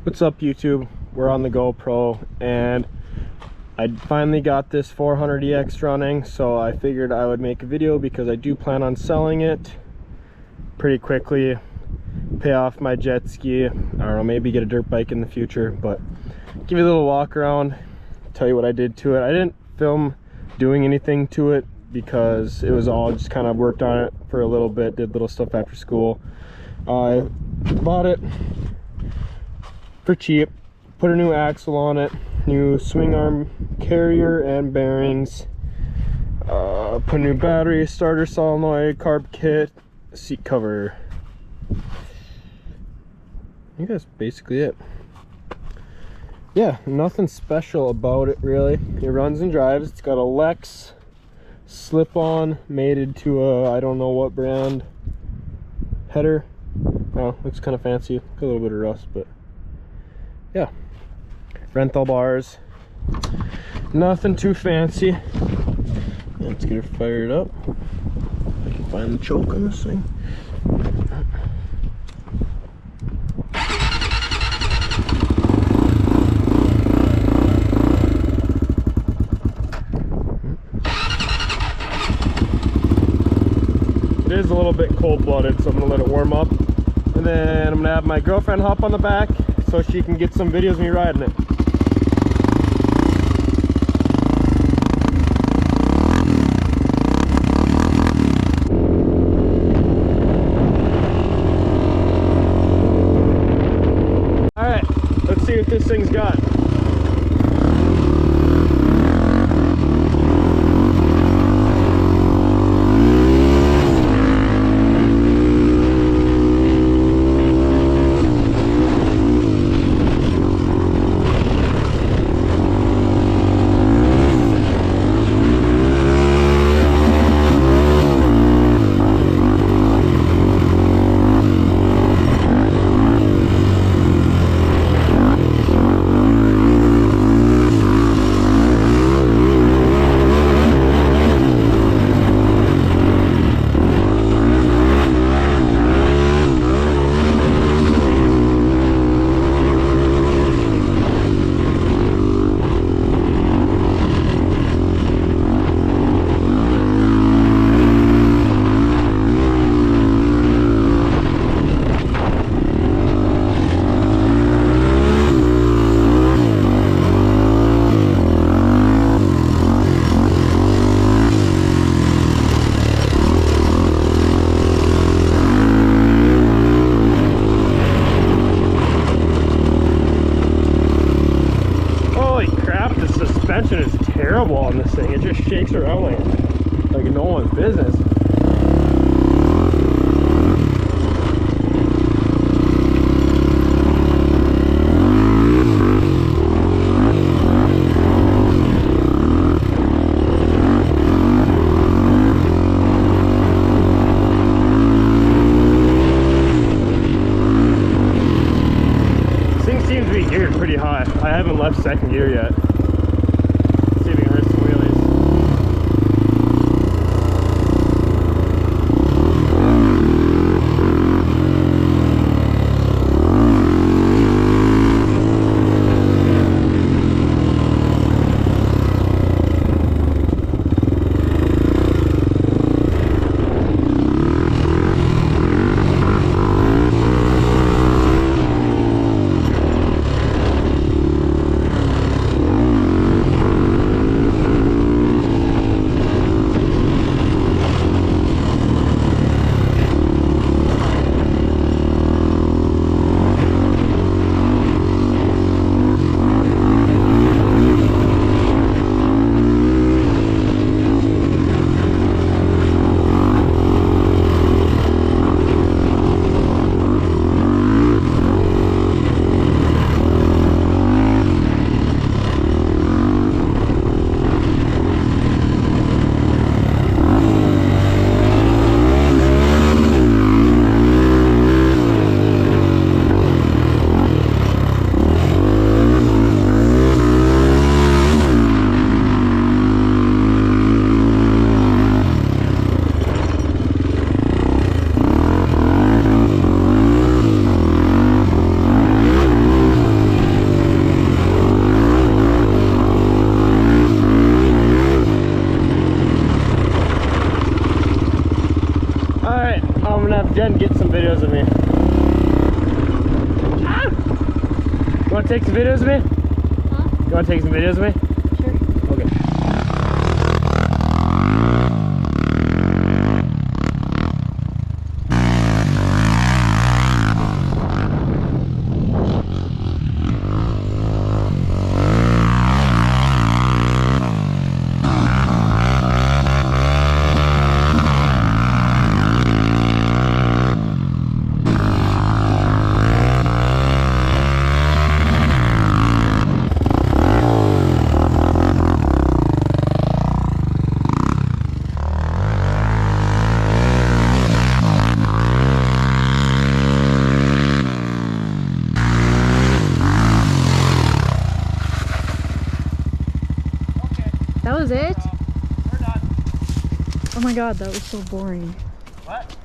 What's up, YouTube? We're on the GoPro and I finally got this 400EX running, so I figured I would make a video because I do plan on selling it pretty quickly, pay off my jet ski. I don't know, maybe get a dirt bike in the future, but give you a little walk around, tell you what I did to it. I didn't film doing anything to it because it was all just kind of worked on it for a little bit, did little stuff after school. I bought it for cheap, put a new axle on it, new swing arm carrier and bearings, put a new battery, starter solenoid, carb kit, seat cover. I think that's basically it. Yeah, nothing special about it really. It runs and drives. It's got a Lex slip-on mated to a I don't know what brand header. Oh, looks kind of fancy. Got a little bit of rust, but yeah. Rental bars. Nothing too fancy. Let's get her fired up. I can find the choke on this thing. It is a little bit cold-blooded, so I'm gonna let it warm up, and then I'm gonna have my girlfriend hop on the back so she can get some videos of me riding it. All right, let's see what this thing's got. Suspension is terrible on this thing. It just shakes around like no one's business. This thing seems to be geared pretty high. I haven't left second gear yet. want to take some videos of me? Huh? You want to take some videos of me? Sure. Okay. That was it? We're done. Oh my god, that was so boring. What?